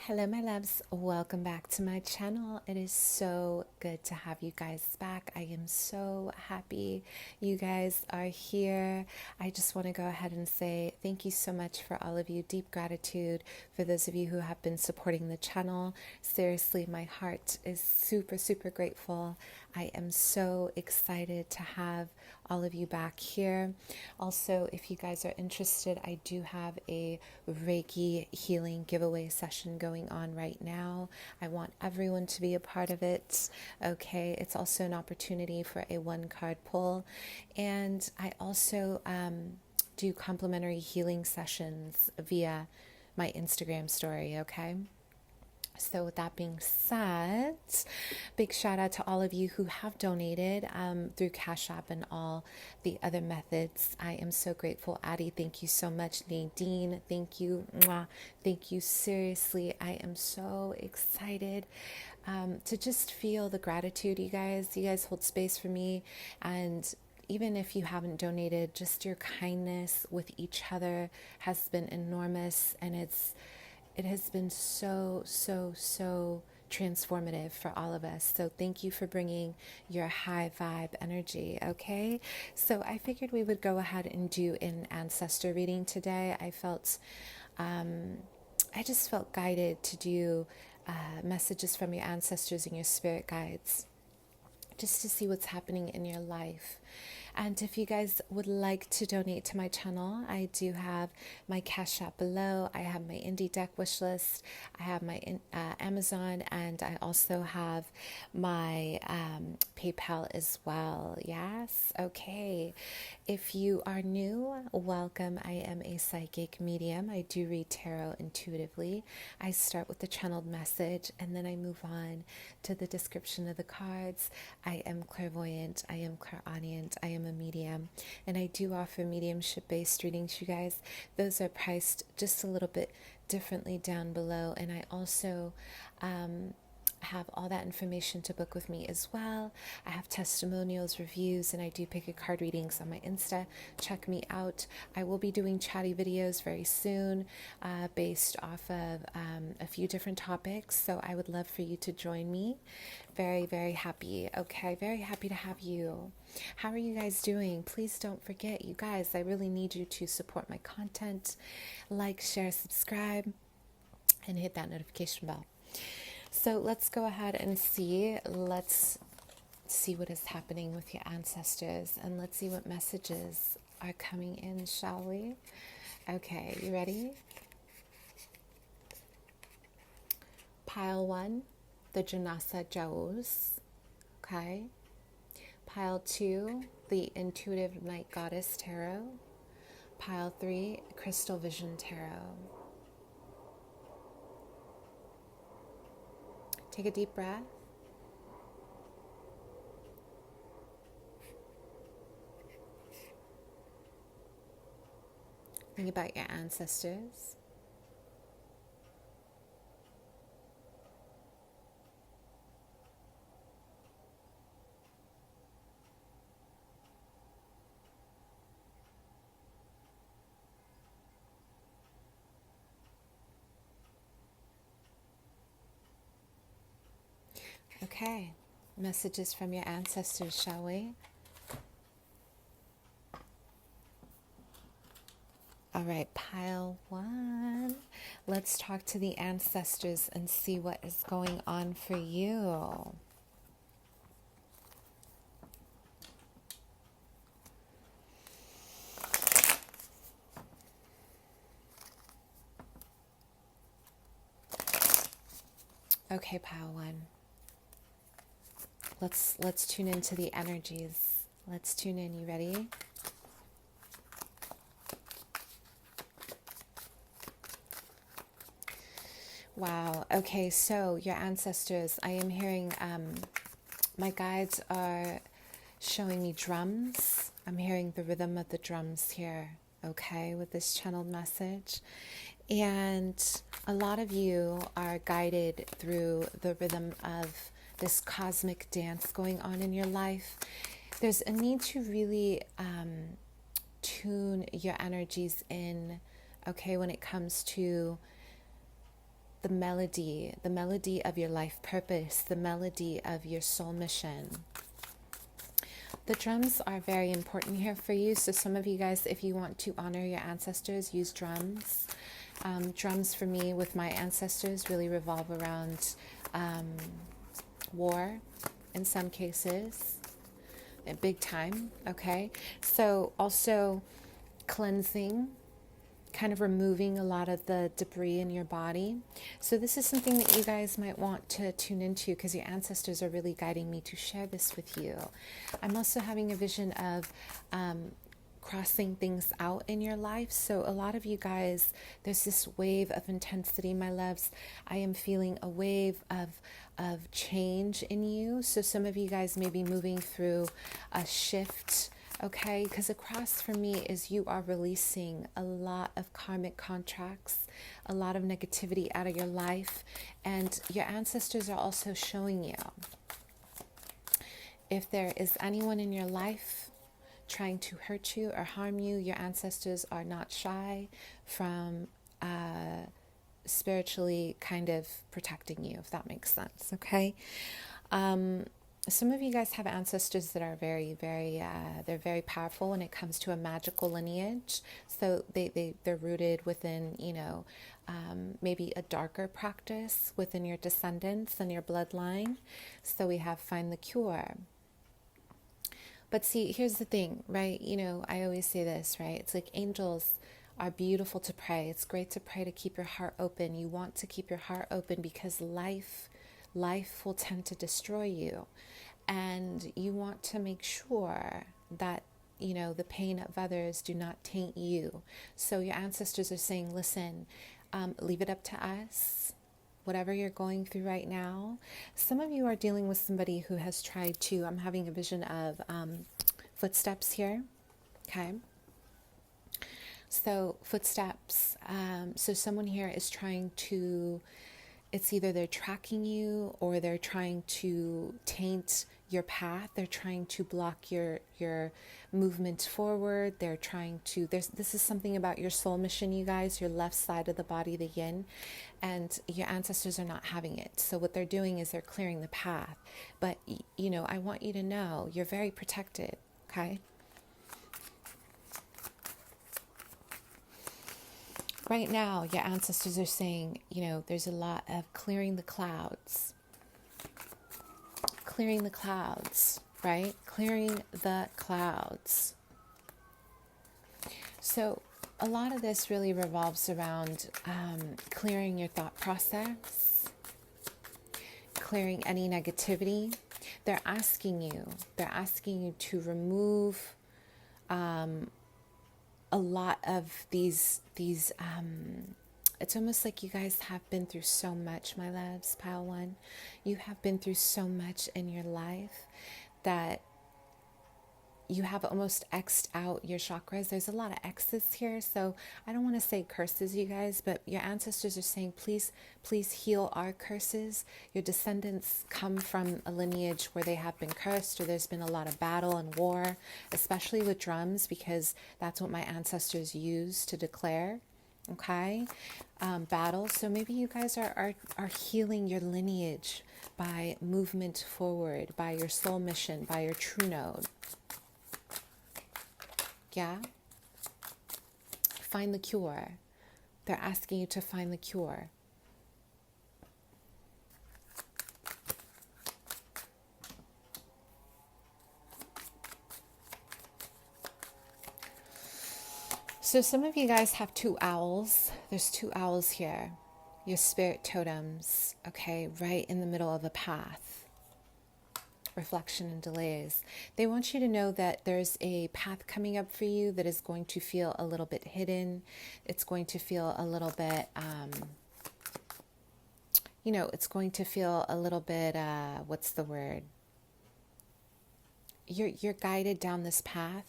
Hello, my loves. Welcome back to my channel. It is so good to have you guys back. I am so happy you guys are here. I just want to go ahead and say thank you so much for all of you. Deep gratitude for those of you who have been supporting the channel. Seriously, my heart is super, super grateful. I am so excited to have all of you back here. Also, if you guys are interested, I do have a Reiki healing giveaway session going on right now. I want everyone to be a part of it. Okay, it's also an opportunity for a one card pull. And I also do complimentary healing sessions via my Instagram story, okay? So with that being said, big shout out to all of you who have donated through Cash App and all the other methods. I am so grateful. Addie, thank you so much. Nadine, thank you. Mwah. Thank you. Seriously, I am so excited to just feel the gratitude, you guys. You guys hold space for me. And even if you haven't donated, just your kindness with each other has been enormous. And it has been so transformative for all of us. So thank you for bringing your high vibe energy, okay? So I figured we would go ahead and do an ancestor reading today. I just felt guided to do messages from your ancestors and your spirit guides, just to see what's happening in your life. And if you guys would like to donate to my channel, I do have my Cash App below. I have my indie deck wish list. I have my Amazon, and I also have my PayPal as well. Yes? Okay. If you are new, welcome. I am a psychic medium. I do read tarot intuitively. I start with the channeled message, and then I move on to the description of the cards. I am clairvoyant. I am clairaudient. I am a medium, and I do offer mediumship based readings, you guys. Those are priced just a little bit differently down below, and I also have all that information to book with me as well. I have testimonials, reviews, and I do pick a card readings on my Insta. Check me out. I will be doing chatty videos very soon based off of a few different topics, so I would love for you to join me. Very happy. Okay, very happy to have you. How are you guys doing? Please don't forget, you guys, I really need you to support my content. Like, share, subscribe, and hit that notification bell. So let's go ahead and see. Let's see what is happening with your ancestors, and let's see what messages are coming in, shall we? Okay, you ready? Pile 1, the Janasa Jaos. Okay. Pile 2, the Intuitive Night Goddess Tarot. Pile 3, Crystal Vision Tarot. Take a deep breath. Think about your ancestors. Okay, messages from your ancestors, shall we? All right, pile 1. Let's talk to the ancestors and see what is going on for you. Okay, pile 1. Let's tune into the energies. Let's tune in. You ready? Wow. Okay, so your ancestors, I am hearing my guides are showing me drums. I'm hearing the rhythm of the drums here, okay, with this channeled message. And a lot of you are guided through the rhythm of this cosmic dance going on in your life. There's a need to really tune your energies in, okay, when it comes to the melody of your life purpose, the melody of your soul mission. The drums are very important here for you. So some of you guys, if you want to honor your ancestors, use drums. Drums for me with my ancestors really revolve around war in some cases, big time, okay? So also cleansing, kind of removing a lot of the debris in your body. So this is something that you guys might want to tune into because your ancestors are really guiding me to share this with you. I'm also having a vision of crossing things out in your life. So a lot of you guys, there's this wave of intensity, my loves. I am feeling a wave of change in you. So some of you guys may be moving through a shift. Okay, because a cross for me is you are releasing a lot of karmic contracts, a lot of negativity out of your life, and your ancestors are also showing you if there is anyone in your life trying to hurt you or harm you, your ancestors are not shy from spiritually kind of protecting you, if that makes sense, okay? Some of you guys have ancestors that are very, they're very powerful when it comes to a magical lineage. So they're rooted within, maybe a darker practice within your descendants and your bloodline. So we have find the cure. But see, here's the thing, right? I always say this, right? It's like angels are beautiful to pray. It's great to pray to keep your heart open. You want to keep your heart open because life will tend to destroy you. And you want to make sure that, the pain of others do not taint you. So your ancestors are saying, listen, leave it up to us. Whatever you're going through right now. Some of you are dealing with somebody who has tried to, I'm having a vision of footsteps here. Okay. So footsteps. So someone here is trying to, it's either they're tracking you or they're trying to taint your path. They're trying to block your movement forward. They're trying to, this is something about your soul mission, you guys, your left side of the body, the yin, and your ancestors are not having it. So what they're doing is they're clearing the path. But, I want you to know you're very protected, okay? Right now, your ancestors are saying, there's a lot of clearing the clouds. Clearing the clouds, right? Clearing the clouds. So a lot of this really revolves around clearing your thought process, clearing any negativity. They're asking you to remove a lot of these it's almost like you guys have been through so much, my loves, pile one. You have been through so much in your life that you have almost X'd out your chakras. There's a lot of X's here. So I don't want to say curses, you guys, but your ancestors are saying, please heal our curses. Your descendants come from a lineage where they have been cursed, or there's been a lot of battle and war, especially with drums, because that's what my ancestors used to declare. Okay, battle. So maybe you guys are healing your lineage by movement forward, by your soul mission, by your true node. Yeah? Find the cure. They're asking you to find the cure. So some of you guys have two owls. There's two owls here. Your spirit totems, okay, right in the middle of a path. Reflection and delays. They want you to know that there's a path coming up for you that is going to feel a little bit hidden. It's going to feel a little bit, it's going to feel a little bit, what's the word? You're guided down this path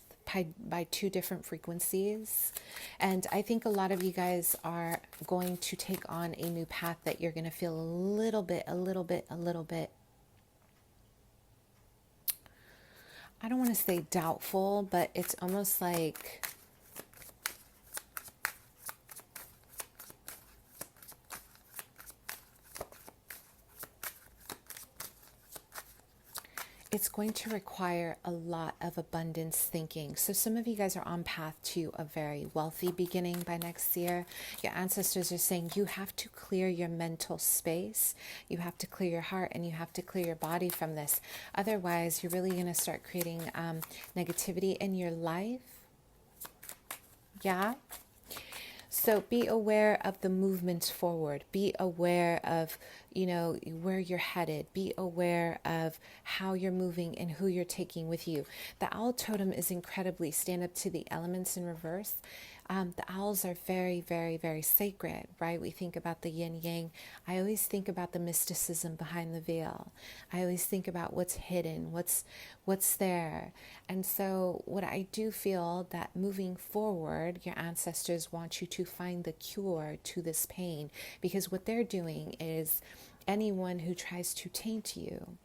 by two different frequencies. And I think a lot of you guys are going to take on a new path that you're going to feel a little bit, I don't want to say doubtful, but it's almost like it's going to require a lot of abundance thinking. So some of you guys are on path to a very wealthy beginning by next year. Your ancestors are saying you have to clear your mental space, you have to clear your heart, and you have to clear your body from this. Otherwise, you're really going to start creating negativity in your life. Yeah. So be aware of the movement forward. Be aware of, where you're headed. Be aware of how you're moving and who you're taking with you. The owl totem is incredibly stand up to the elements in reverse. The owls are very, very, very sacred, right? We think about the yin yang. I always think about the mysticism behind the veil. I always think about what's hidden, what's there. And so what I do feel that moving forward, your ancestors want you to find the cure to this pain, because what they're doing is anyone who tries to taint you,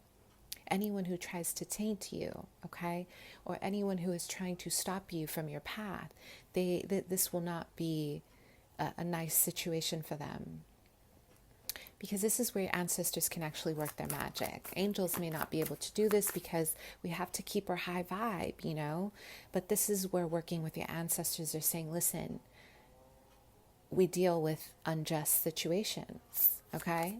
okay, or anyone who is trying to stop you from your path, this will not be a nice situation for them, because this is where your ancestors can actually work their magic. Angels may not be able to do this because we have to keep our high vibe, but this is where working with your ancestors are saying, listen, we deal with unjust situations, okay?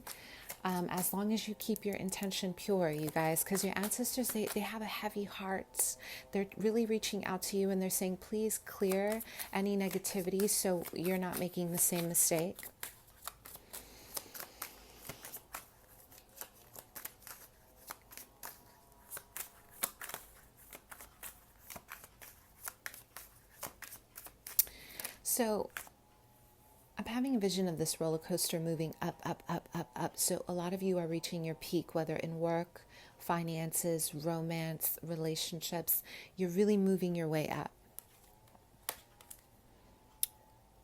As long as you keep your intention pure, you guys, because your ancestors, they have a heavy heart. They're really reaching out to you and they're saying, please clear any negativity so you're not making the same mistake. So I'm having a vision of this roller coaster moving up, up, up, up, up. So a lot of you are reaching your peak, whether in work, finances, romance, relationships. You're really moving your way up.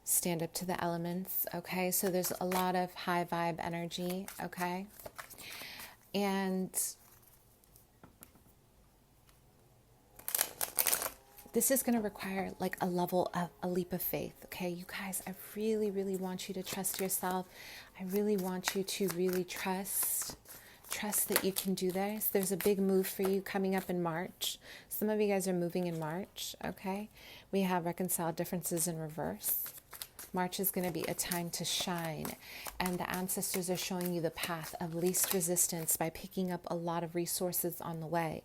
Stand up to the elements, okay? So there's a lot of high vibe energy, okay? And this is going to require like a leap of faith, okay? You guys, I really, really want you to trust yourself. I really want you to really trust that you can do this. There's a big move for you coming up in March. Some of you guys are moving in March, okay? We have reconciled differences in reverse. March is going to be a time to shine, and the ancestors are showing you the path of least resistance by picking up a lot of resources on the way.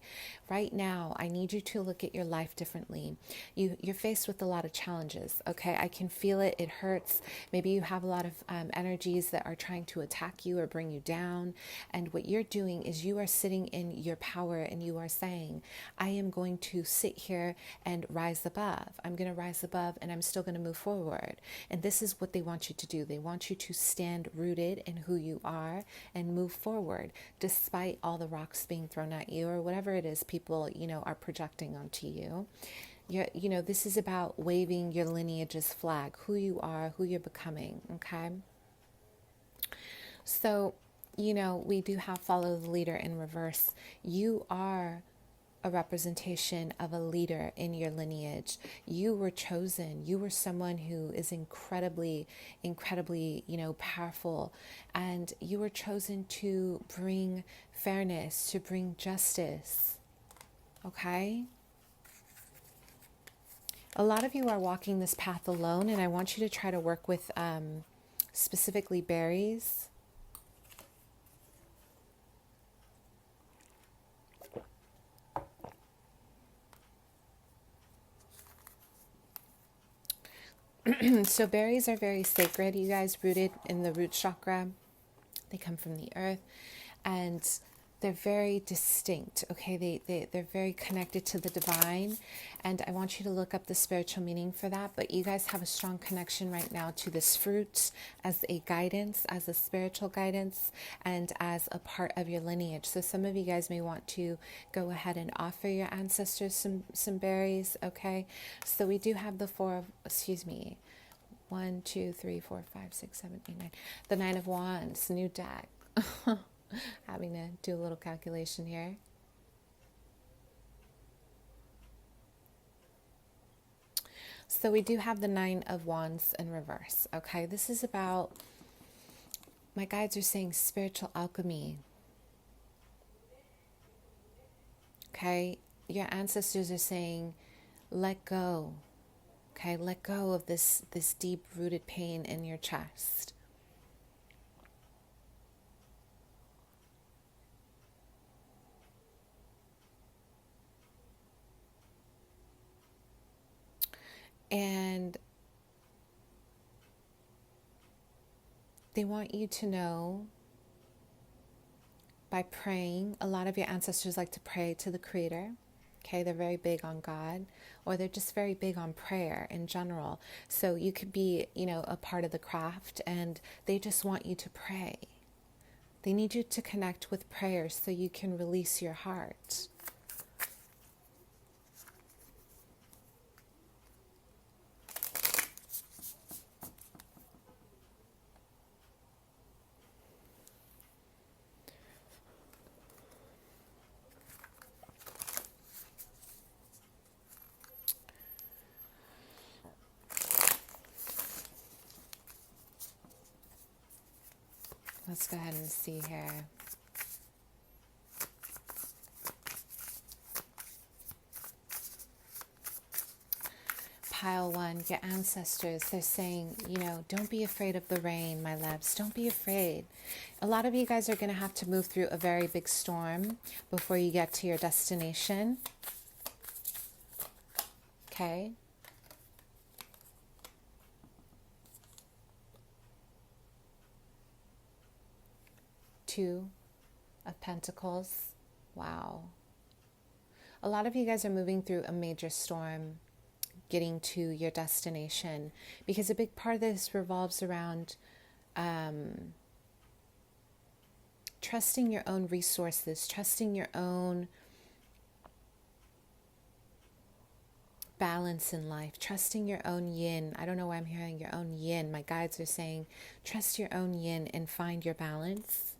Right now, I need you to look at your life differently. You're faced with a lot of challenges, okay? I can feel it. It hurts. Maybe you have a lot of energies that are trying to attack you or bring you down, and what you're doing is you are sitting in your power and you are saying, I am going to sit here and rise above. I'm going to rise above and I'm still going to move forward. And this is what they want you to do. They want you to stand rooted in who you are and move forward despite all the rocks being thrown at you or whatever it is people, are projecting onto you. This is about waving your lineage's flag, who you are, who you're becoming, okay? So, we do have follow the leader in reverse. You are a representation of a leader in your lineage. You were chosen. You were someone who is incredibly, incredibly, powerful. And you were chosen to bring fairness, to bring justice. Okay? A lot of you are walking this path alone, and I want you to try to work with specifically berries. So berries are very sacred, you guys, rooted in the root chakra. They come from the earth and they're very distinct, okay? They're very connected to the divine, and I want you to look up the spiritual meaning for that, but you guys have a strong connection right now to this fruit as a guidance, as a spiritual guidance, and as a part of your lineage. So some of you guys may want to go ahead and offer your ancestors some berries, okay? So we do have the 1, 2, 3, 4, 5, 6, 7, 8, 9. The 9 of Wands, new deck. Having to do a little calculation here. So we do have the 9 of Wands in reverse, okay? This is about, my guides are saying spiritual alchemy. Okay? Your ancestors are saying, let go. Okay? Let go of this deep-rooted pain in your chest. And they want you to know by praying. A lot of your ancestors like to pray to the Creator. Okay, they're very big on God, or they're just very big on prayer in general. So you could be, a part of the craft, and they just want you to pray. They need you to connect with prayer so you can release your heart. Let's go ahead and see here. Pile 1, your ancestors, they're saying, don't be afraid of the rain, my loves. Don't be afraid. A lot of you guys are going to have to move through a very big storm before you get to your destination. Okay? Two of Pentacles. Wow. A lot of you guys are moving through a major storm getting to your destination, because a big part of this revolves around trusting your own resources, trusting your own balance in life, trusting your own yin. I don't know why I'm hearing your own yin. My guides are saying trust your own yin and find your balance.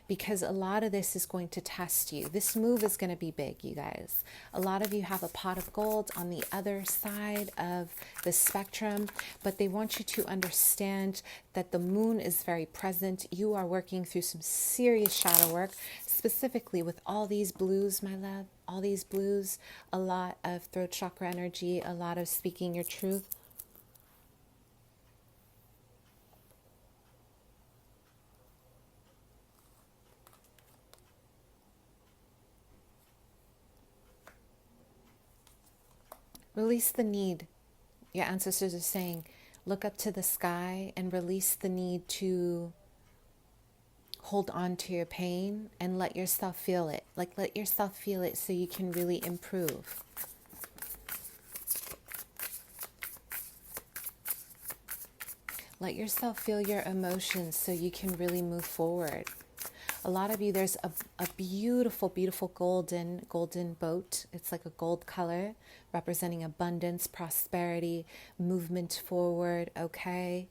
Because a lot of this is going to test you. This move is going to be big, you guys. A lot of you have a pot of gold on the other side of the spectrum, but they want you to understand that the moon is very present. You are working through some serious shadow work, specifically with all these blues, my love, all these blues, a lot of throat chakra energy, a lot of speaking your truth. Release the need. Your ancestors are saying, look up to the sky and release the need to hold on to your pain and let yourself feel it. Let yourself feel it so you can really improve. Let yourself feel your emotions so you can really move forward. A lot of you, there's a beautiful, beautiful golden boat. It's like a gold color representing abundance, prosperity, movement forward, okay?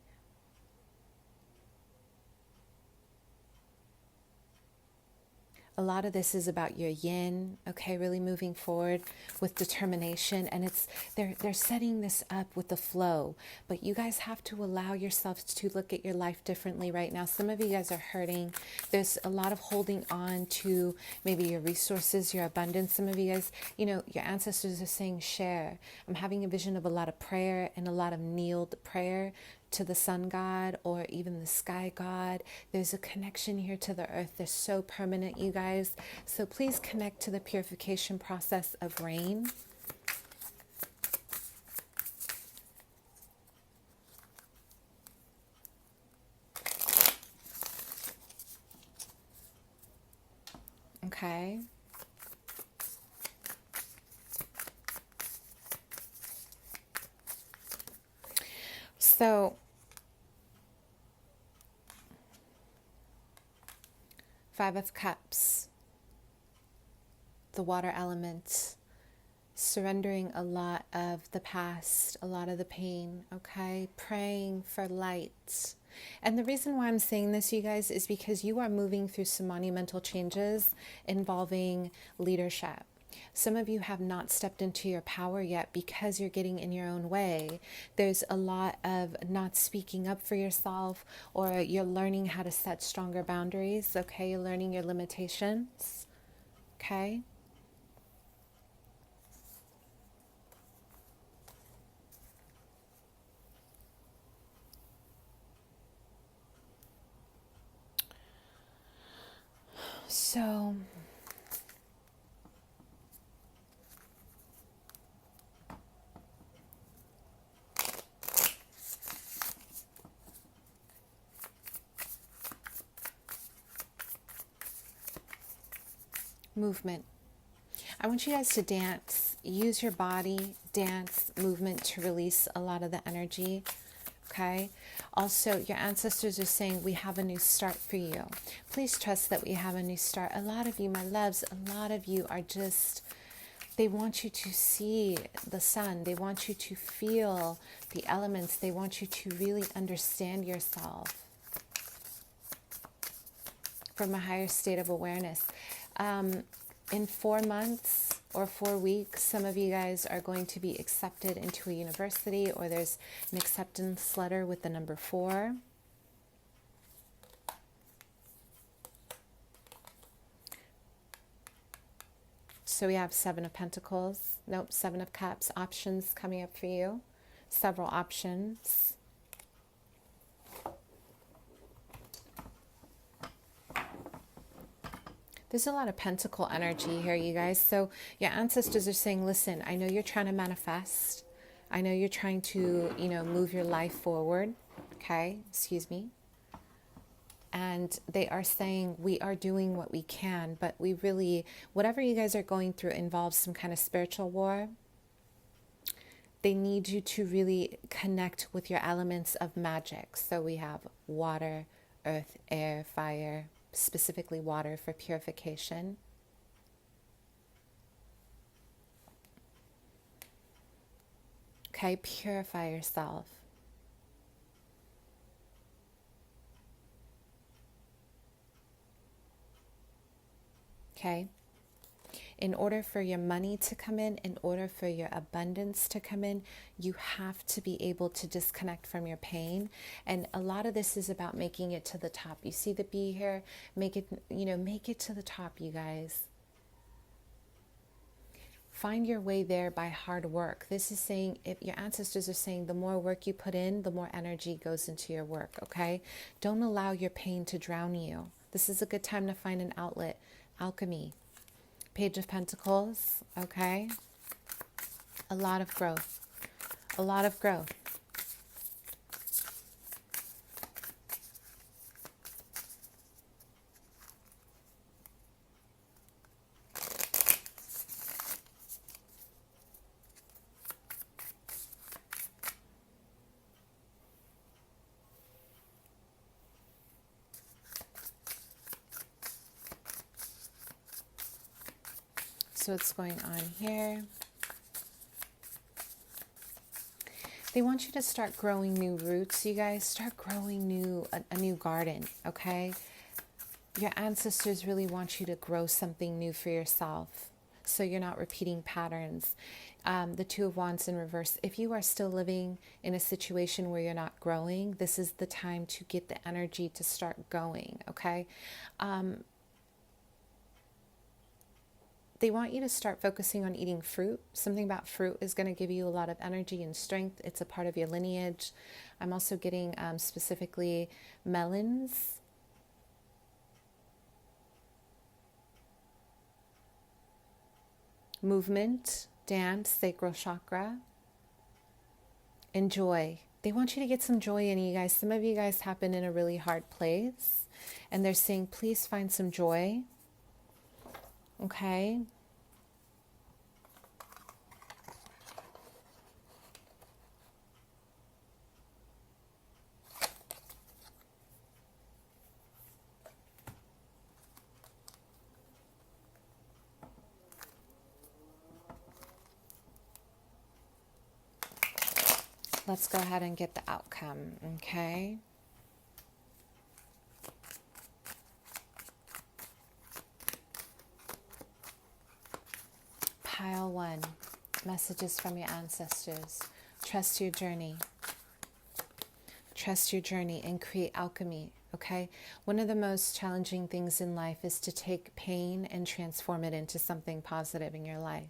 A lot of this is about your yin, okay, really moving forward with determination. And they're setting this up with the flow. But you guys have to allow yourselves to look at your life differently right now. Some of you guys are hurting. There's a lot of holding on to maybe your resources, your abundance. Some of you guys, your ancestors are saying share. I'm having a vision of a lot of prayer and a lot of kneeled prayer to the sun god or even the sky god. There's a connection here to the earth. They're so permanent, you guys. So please connect to the purification process of rain. Okay. So Five of Cups, the water element, surrendering a lot of the past, a lot of the pain, okay? Praying for light. And the reason why I'm saying this, you guys, is because you are moving through some monumental changes involving leadership. Some of you have not stepped into your power yet because you're getting in your own way. There's a lot of not speaking up for yourself, or you're learning how to set stronger boundaries, okay? You're learning your limitations, okay? So movement. I want you guys to dance. Use your body, dance, movement to release a lot of the energy. Okay. Also, your ancestors are saying we have a new start for you. Please trust that we have a new start. A lot of you, my loves, a lot of you are just, they want you to see the sun. They want you to feel the elements. They want you to really understand yourself from a higher state of awareness. In 4 months or 4 weeks, some of you guys are going to be accepted into a university, or there's an acceptance letter with the number 4. So we have 7 of Pentacles. Nope, 7 of Cups. Options coming up for you. Several options. There's a lot of pentacle energy here, you guys. So your ancestors are saying, listen, I know you're trying to manifest. I know you're trying to, move your life forward. Okay, excuse me. And they are saying we are doing what we can, but we really, whatever you guys are going through involves some kind of spiritual war. They need you to really connect with your elements of magic. So we have water, earth, air, fire, specifically water for purification. Okay, purify yourself. Okay. In order for your money to come in order for your abundance to come in, you have to be able to disconnect from your pain. And a lot of this is about making it to the top. You see the bee here? Make it to the top, you guys. Find your way there by hard work. This is saying, if your ancestors are saying, the more work you put in, the more energy goes into your work, okay? Don't allow your pain to drown you. This is a good time to find an outlet. Alchemy. Page of Pentacles, okay? A lot of growth. A lot of growth. So what's going on here? They want you to start growing new roots, you guys. Start growing a new garden, okay? Your ancestors really want you to grow something new for yourself, so you're not repeating patterns. The Two of Wands in reverse. If you are still living in a situation where you're not growing, this is the time to get the energy to start going, okay? They want you to start focusing on eating fruit. Something about fruit is going to give you a lot of energy and strength. It's a part of your lineage. I'm also getting specifically melons. Movement, dance, sacral chakra. And joy. They want you to get some joy in you guys. Some of you guys have been in a really hard place, and they're saying, please find some joy. Okay. Let's go ahead and get the outcome, okay? Pile 1, messages from your ancestors. Trust your journey. Trust your journey and create alchemy, okay? One of the most challenging things in life is to take pain and transform it into something positive in your life.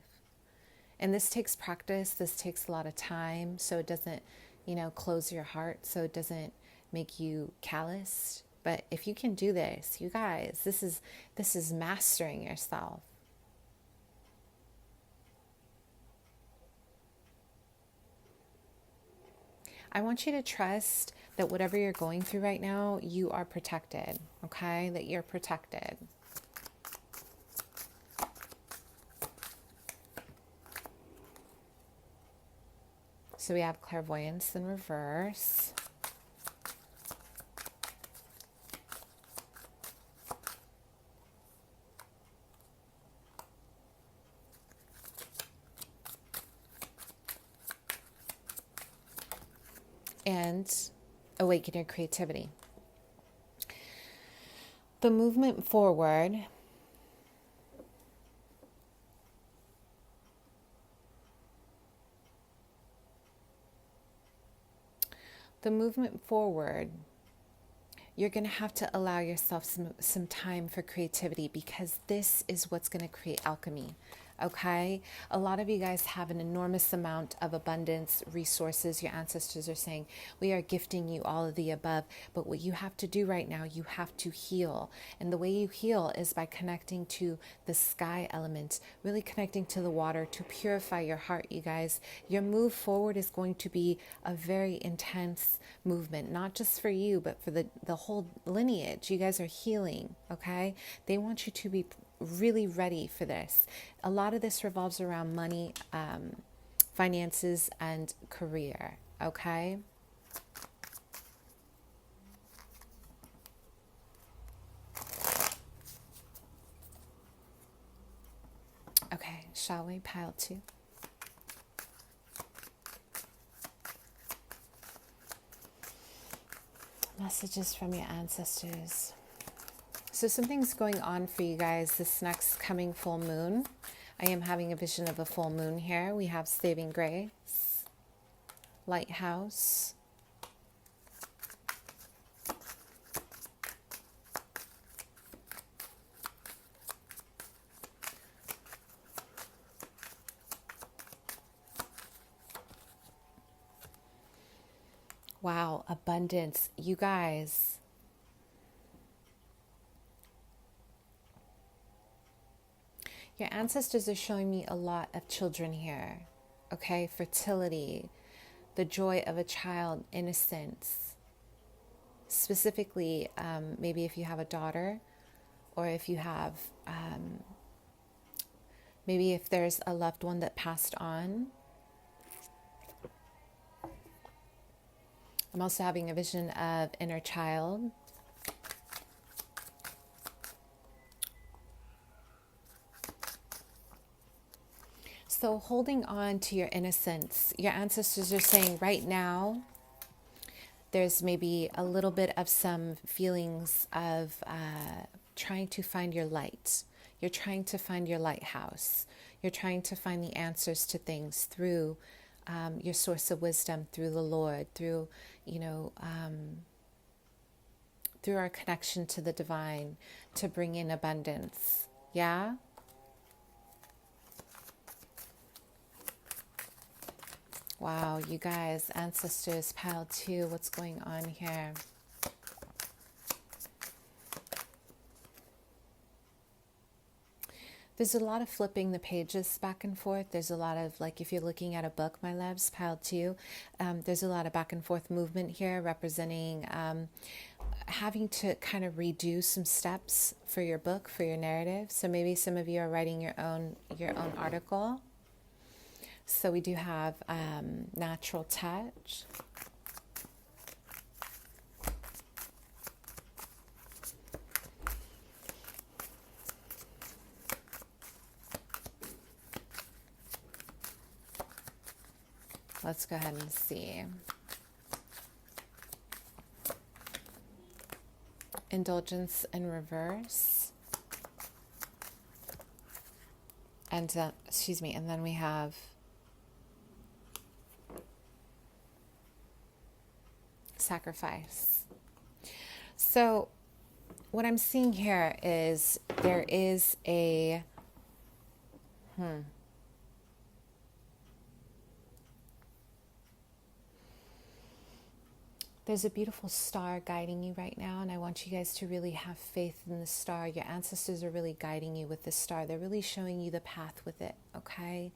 And this takes practice. This takes a lot of time, so it doesn't, close your heart, so it doesn't make you calloused. But if you can do this, you guys, this is mastering yourself. I want you to trust that whatever you're going through right now, you are protected, okay? That you're protected. So we have clairvoyance in reverse. And awaken your creativity. The movement forward you're going to have to allow yourself some time for creativity, because this is what's going to create alchemy. Okay? A lot of you guys have an enormous amount of abundance, resources. Your ancestors are saying, we are gifting you all of the above. But what you have to do right now, you have to heal. And the way you heal is by connecting to the sky element, really connecting to the water to purify your heart, you guys. Your move forward is going to be a very intense movement, not just for you, but for the whole lineage. You guys are healing, okay? They want you to be really ready for this. A lot of this revolves around money, finances, and career, okay? Okay, shall we pile 2? Messages from your ancestors. So something's going on for you guys this next coming full moon. I am having a vision of a full moon here. We have saving grace, lighthouse, wow, abundance. You guys, your ancestors are showing me a lot of children here, okay? Fertility, the joy of a child, innocence. Specifically, maybe if you have a daughter, or if you have, maybe if there's a loved one that passed on. I'm also having a vision of inner child. So holding on to your innocence, your ancestors are saying right now, there's maybe a little bit of some feelings of trying to find your light. You're trying to find your lighthouse. You're trying to find the answers to things through your source of wisdom, through the Lord, through, through our connection to the divine, to bring in abundance. Yeah? Wow, you guys, ancestors, pile 2, what's going on here? There's a lot of flipping the pages back and forth. There's a lot of, like, if you're looking at a book, my loves, pile 2, there's a lot of back and forth movement here representing having to kind of redo some steps for your book, for your narrative. So maybe some of you are writing your own article. So we do have natural touch. Let's go ahead and see. Indulgence in reverse. And, and then we have sacrifice. So what I'm seeing here is there is a There's a beautiful star guiding you right now, and I want you guys to really have faith in the star. Your ancestors are really guiding you with the star. They're really showing you the path with it, okay?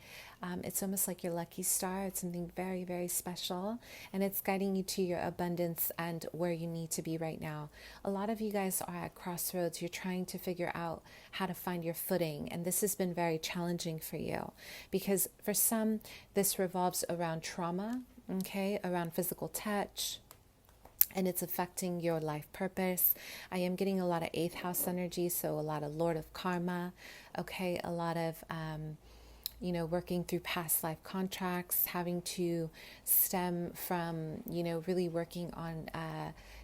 It's almost like your lucky star. It's something very, very special, and it's guiding you to your abundance and where you need to be right now. A lot of you guys are at crossroads. You're trying to figure out how to find your footing, and this has been very challenging for you because for some, this revolves around trauma, okay, around physical touch, and it's affecting your life purpose. I am getting a lot of 8th house energy, so a lot of Lord of Karma, okay, a lot of, working through past life contracts, having to stem from, really working on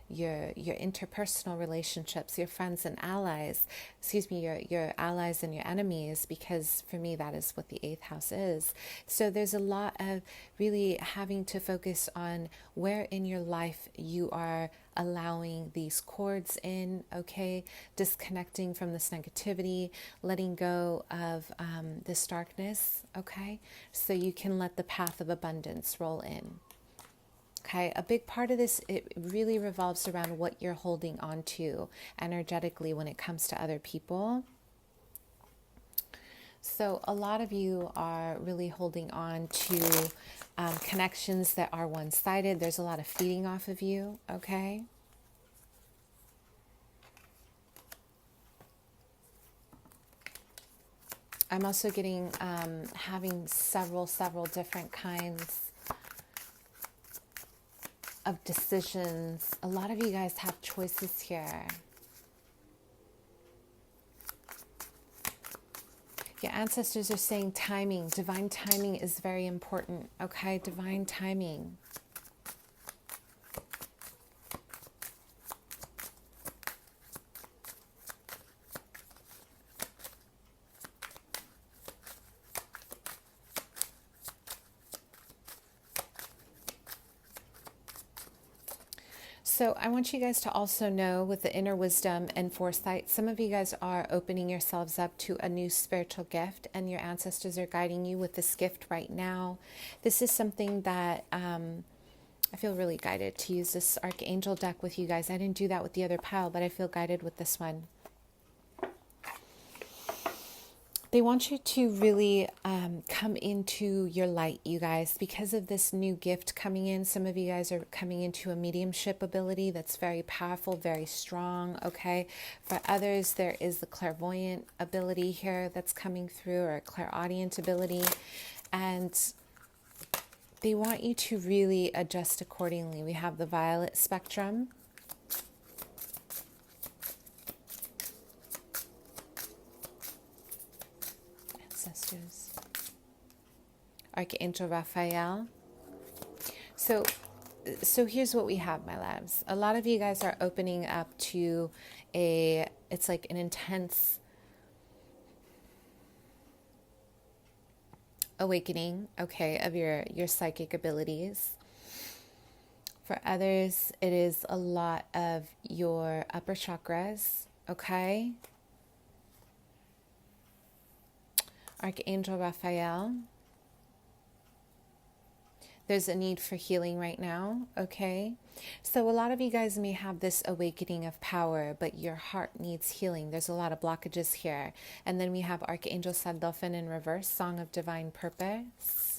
your interpersonal relationships, your friends and allies, your allies and your enemies, because for me that is what the 8th house is. So there's a lot of really having to focus on where in your life you are allowing these cords in, okay, disconnecting from this negativity, letting go of this darkness, okay, so you can let the path of abundance roll in. Okay, a big part of this, it really revolves around what you're holding on to energetically when it comes to other people. So a lot of you are really holding on to connections that are one-sided. There's a lot of feeding off of you, okay? I'm also getting having several different kinds of decisions. A lot of you guys have choices here. Your ancestors are saying timing. Divine timing is very important, okay? Divine timing. So I want you guys to also know, with the inner wisdom and foresight, some of you guys are opening yourselves up to a new spiritual gift, and your ancestors are guiding you with this gift right now. This is something that I feel really guided to use this Archangel deck with you guys. I didn't do that with the other pile, but I feel guided with this one. They want you to really come into your light, you guys, because of this new gift coming in. Some of you guys are coming into a mediumship ability that's very powerful, very strong, okay? For others, there is the clairvoyant ability here that's coming through, or a clairaudient ability. And they want you to really adjust accordingly. We have the violet spectrum. Ancestors. Archangel Raphael. So here's what we have, my loves. A lot of you guys are opening up to it's like an intense awakening, okay, of your psychic abilities. For others, it is a lot of your upper chakras, okay? Archangel Raphael. There's a need for healing right now, okay? So a lot of you guys may have this awakening of power, but your heart needs healing. There's a lot of blockages here. And then we have Archangel Sandalphon in reverse, Song of Divine Purpose.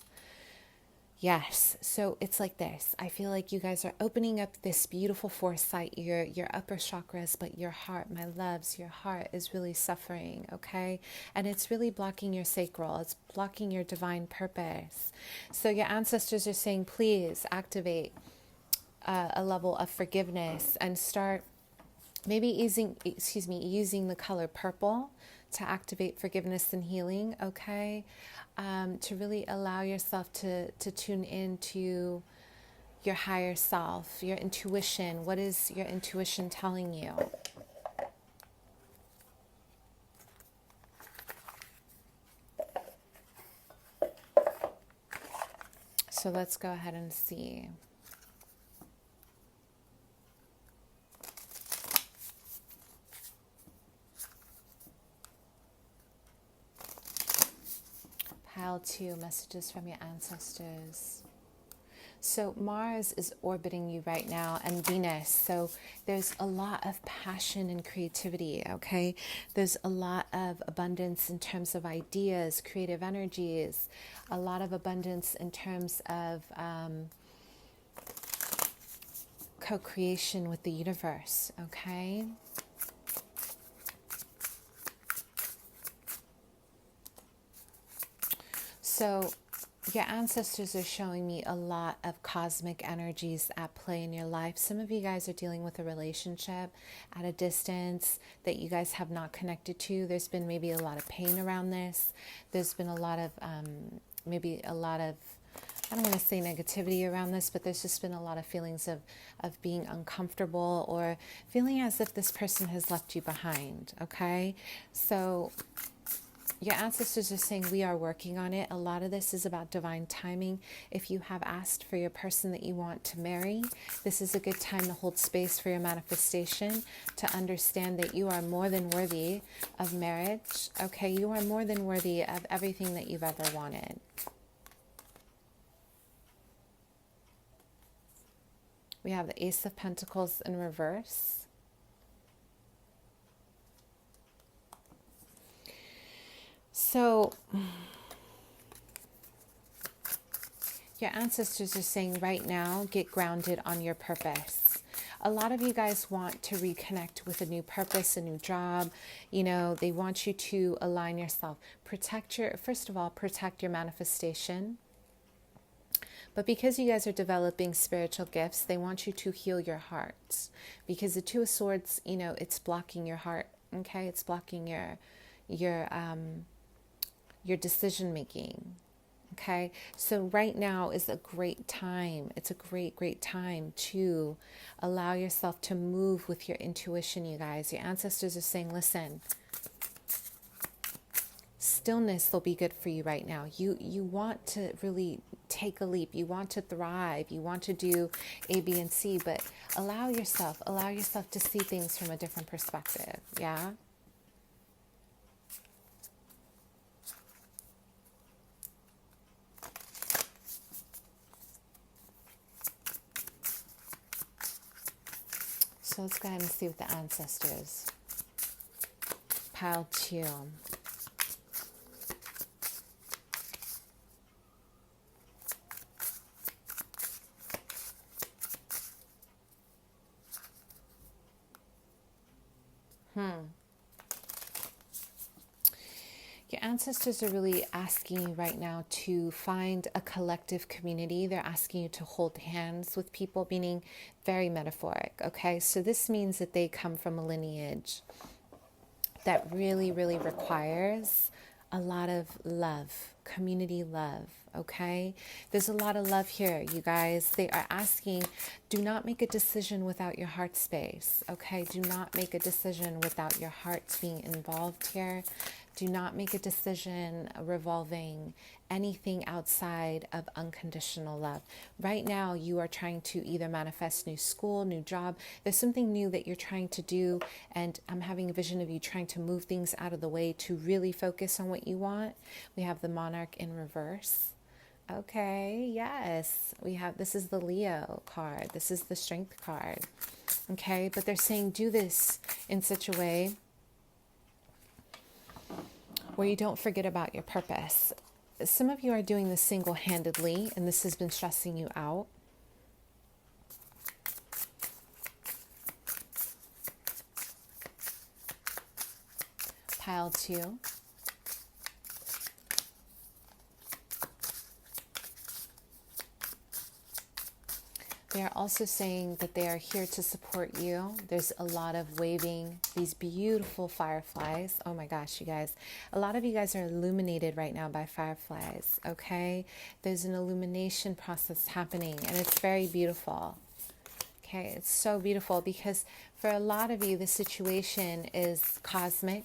Yes, so it's like this. I feel like you guys are opening up this beautiful foresight, your upper chakras, but your heart, my loves, your heart is really suffering, okay? And it's really blocking your sacral. It's blocking your divine purpose. So your ancestors are saying, please activate a level of forgiveness and start maybe using the color purple to activate forgiveness and healing, okay? To really allow yourself to tune into your higher self, your intuition. What is your intuition telling you? So let's go ahead and see. Pile 2, messages from your ancestors. So Mars is orbiting you right now, and Venus. So there's a lot of passion and creativity, okay? There's a lot of abundance in terms of ideas, creative energies, a lot of abundance in terms of co-creation with the universe, okay? So your ancestors are showing me a lot of cosmic energies at play in your life. Some of you guys are dealing with a relationship at a distance that you guys have not connected to. There's been maybe a lot of pain around this. There's been a lot of, maybe a lot of, I don't want to say negativity around this, but there's just been a lot of feelings of being uncomfortable or feeling as if this person has left you behind, okay? So your ancestors are saying we are working on it. A lot of this is about divine timing. If you have asked for your person that you want to marry, this is a good time to hold space for your manifestation, to understand that you are more than worthy of marriage. Okay, you are more than worthy of everything that you've ever wanted. We have the Ace of Pentacles in reverse. So your ancestors are saying right now, get grounded on your purpose. A lot of you guys want to reconnect with a new purpose, a new job. You know, they want you to align yourself. First of all, protect your manifestation. But because you guys are developing spiritual gifts, they want you to heal your heart. Because the Two of Swords, you know, it's blocking your heart, okay? It's blocking your decision making, okay? So right now is a great time. It's a great time to allow yourself to move with your intuition, you guys. Your ancestors are saying, listen, stillness will be good for you right now. You want to really take a leap. You want to thrive. You want to do A, B, and C, but allow yourself to see things from a different perspective, yeah? So let's go ahead and see what the ancestors. Pile 2. Your ancestors are really asking you right now to find a collective community. They're asking you to hold hands with people, meaning very metaphoric, okay? So this means that they come from a lineage that really requires a lot of love, community love, okay? There's a lot of love here, you guys. They are asking, do not make a decision without your heart space, okay? Do not make a decision without your heart being involved here. Do not make a decision revolving anything outside of unconditional love. Right now, you are trying to either manifest new school, new job. There's something new that you're trying to do, and I'm having a vision of you trying to move things out of the way to really focus on what you want. We have the Monarch in reverse. Okay, yes. This is the Leo card. This is the Strength card. Okay, but they're saying do this in such a way where you don't forget about your purpose. Some of you are doing this single-handedly, and this has been stressing you out. Pile 2. They are also saying that they are here to support you. There's a lot of waving, these beautiful fireflies. Oh my gosh, you guys. A lot of you guys are illuminated right now by fireflies, okay? There's an illumination process happening, and it's very beautiful. Okay, it's so beautiful because for a lot of you, the situation is cosmic.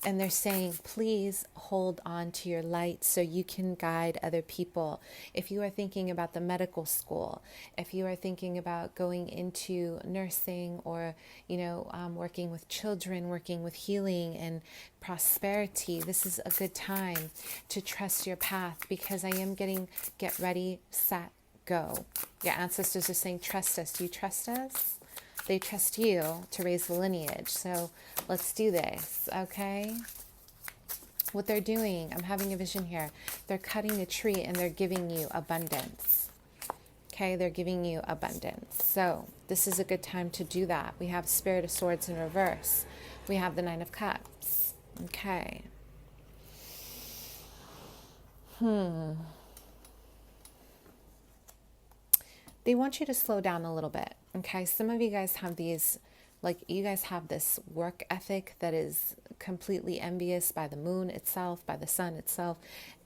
And they're saying, please hold on to your light so you can guide other people. If you are thinking about the medical school, if you are thinking about going into nursing or, working with children, working with healing and prosperity, this is a good time to trust your path because I am getting get ready, set, go. Your ancestors are saying, trust us. Do you trust us? They trust you to raise the lineage. So let's do this, okay? What they're doing, I'm having a vision here. They're cutting a tree and they're giving you abundance. Okay, they're giving you abundance. So this is a good time to do that. We have Spirit of Swords in reverse. We have the Nine of Cups. Okay. They want you to slow down a little bit. Okay, some of you guys have these, like you guys have this work ethic that is completely envious by the moon itself, by the sun itself.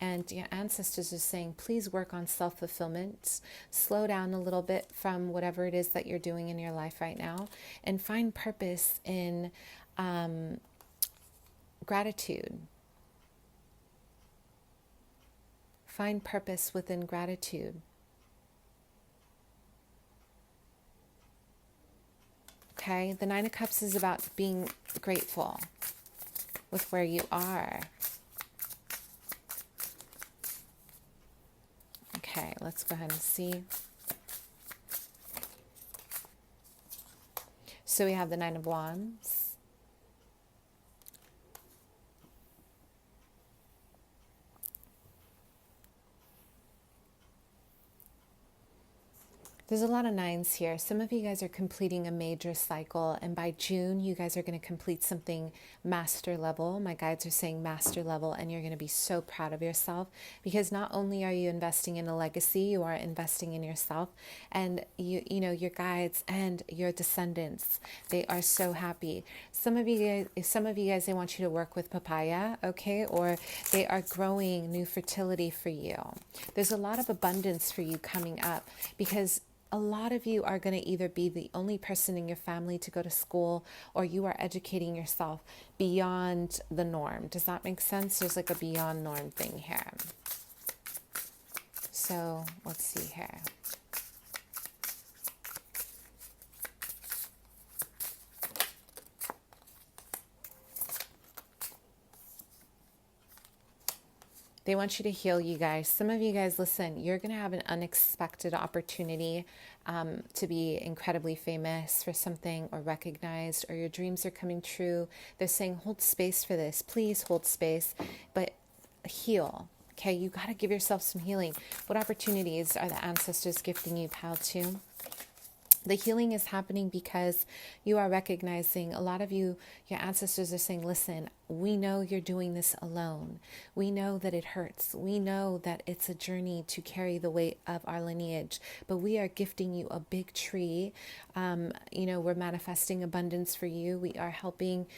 And your ancestors are saying, please work on self-fulfillment. Slow down a little bit from whatever it is that you're doing in your life right now and find purpose in gratitude. Find purpose within gratitude. Okay, the Nine of Cups is about being grateful with where you are. Okay, let's go ahead and see. So we have the Nine of Wands. There's a lot of nines here. Some of you guys are completing a major cycle, and by June, you guys are going to complete something master level. My guides are saying master level, and you're going to be so proud of yourself because not only are you investing in a legacy, you are investing in yourself, and you know your guides and your descendants. They are so happy. Some of you guys, they want you to work with papaya, okay, or they are growing new fertility for you. There's a lot of abundance for you coming up because a lot of you are going to either be the only person in your family to go to school or you are educating yourself beyond the norm. Does that make sense? There's like a beyond norm thing here. So let's see here. They want you to heal, you guys. Some of you guys, listen, you're going to have an unexpected opportunity to be incredibly famous for something or recognized, or your dreams are coming true. They're saying, hold space for this. Please hold space, but heal. Okay, you got to give yourself some healing. What opportunities are the ancestors gifting you, pal, too? The healing is happening because you are recognizing, a lot of you, your ancestors are saying, listen, we know you're doing this alone. We know that it hurts. We know that it's a journey to carry the weight of our lineage, but we are gifting you a big tree. We're manifesting abundance for you. We are helping,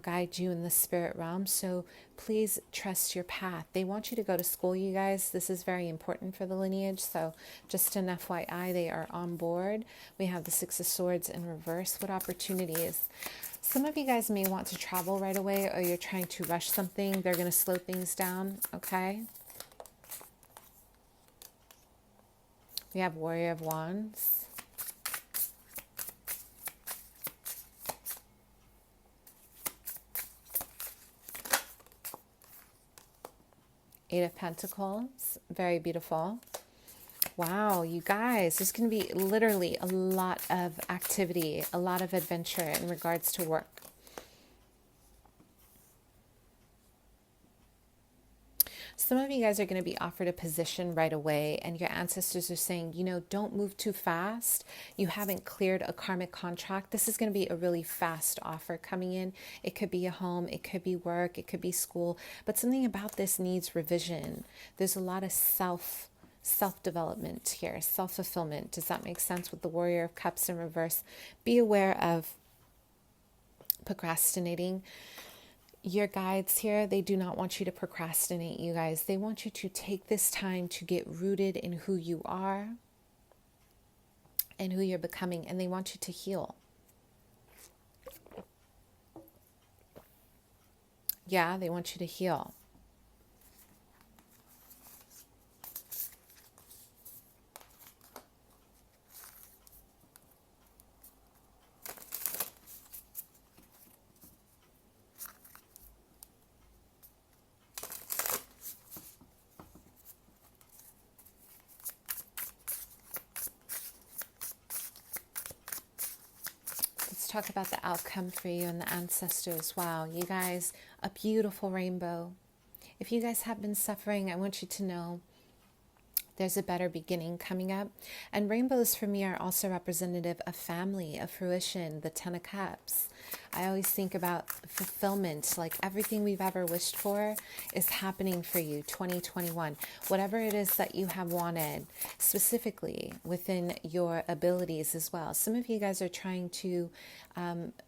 guide you in the spirit realm. So please trust your path. They want you to go to school, you guys. This is very important for the lineage. So just an FYI, they are on board. We have the Six of Swords in reverse. What opportunities? Some of you guys may want to travel right away, or you're trying to rush something. They're going to slow things down, okay? We have Warrior of Wands. Eight of Pentacles, very beautiful. Wow, you guys, there's going to be literally a lot of activity, a lot of adventure in regards to work. Some of you guys are going to be offered a position right away, and your ancestors are saying, don't move too fast. You haven't cleared a karmic contract. This is going to be a really fast offer coming in. It could be a home, it could be work, it could be school, but something about this needs revision. There's a lot of self-development here, self-fulfillment. Does that make sense with the Warrior of Cups in reverse? Be aware of procrastinating. Your guides here, they do not want you to procrastinate, you guys. They want you to take this time to get rooted in who you are and who you're becoming, and they want you to heal. Yeah, they want you to heal. talk about the outcome for you and the ancestors. Wow, you guys, a beautiful rainbow. If you guys have been suffering, I want you to know there's a better beginning coming up. And rainbows for me are also representative of family, of fruition, the 10 of Cups. I always think about fulfillment, like everything we've ever wished for is happening for you, 2021. Whatever it is that you have wanted, specifically within your abilities as well. Some of you guys are trying to,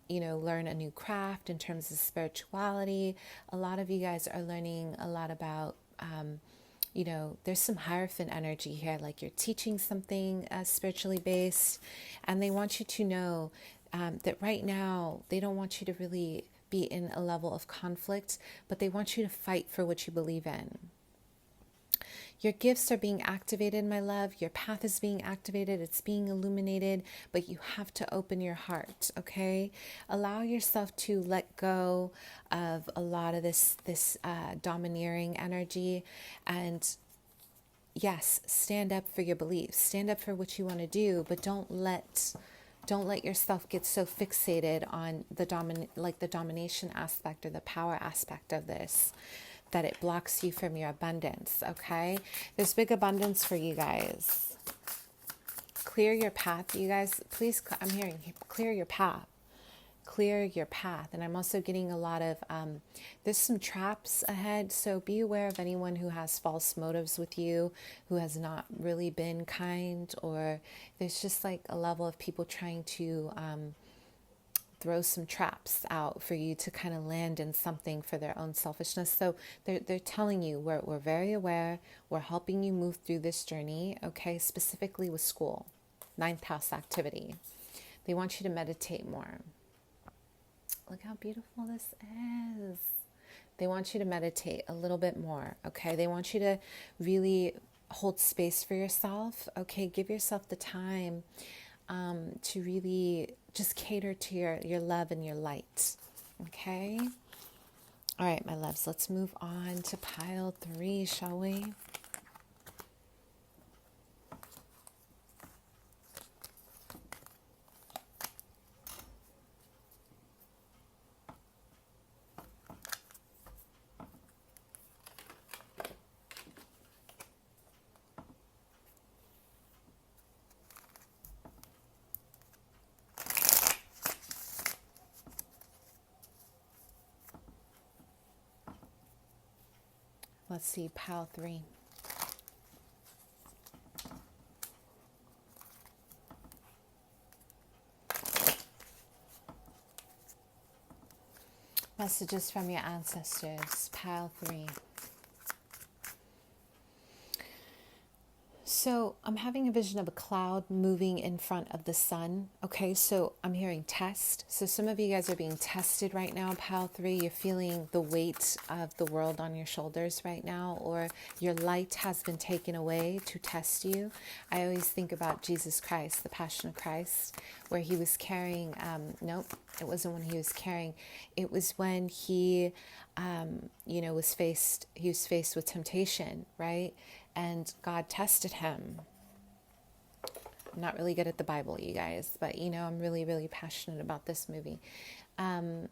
learn a new craft in terms of spirituality. A lot of you guys are learning a lot about there's some Hierophant energy here, like you're teaching something spiritually based, and they want you to know that right now they don't want you to really be in a level of conflict, but they want you to fight for what you believe in. Your gifts are being activated, my love. Your path is being activated. It's being illuminated, but you have to open your heart, okay? Allow yourself to let go of a lot of this domineering energy, and yes, stand up for your beliefs. Stand up for what you want to do, but don't let yourself get so fixated on the domination aspect or the power aspect of this, that it blocks you from your abundance, okay? There's big abundance for you guys. Clear your path, you guys. Please, I'm hearing, clear your path. Clear your path. And I'm also getting a lot of, there's some traps ahead. So be aware of anyone who has false motives with you, who has not really been kind, or there's just like a level of people trying to, throw some traps out for you to kind of land in something for their own selfishness. So they're telling you, we're very aware, we're helping you move through this journey, okay, specifically with school, 9th house activity. They want you to meditate more. Look how beautiful this is. They want you to meditate a little bit more, okay? They want you to really hold space for yourself, okay? Give yourself the time to really just cater to your love and your light, okay? All right, my loves, let's move on to pile 3, shall we? Let's see, pile 3. Messages from your ancestors, pile 3. So I'm having a vision of a cloud moving in front of the sun. Okay, so I'm hearing test. So some of you guys are being tested right now, pile 3. You're feeling the weight of the world on your shoulders right now, or your light has been taken away to test you. I always think about Jesus Christ, the Passion of Christ, where he was carrying, nope, it wasn't when he was carrying. It was when he, was faced with temptation, right? And God tested him. I'm not really good at the Bible, you guys, but I'm really, really passionate about this movie. God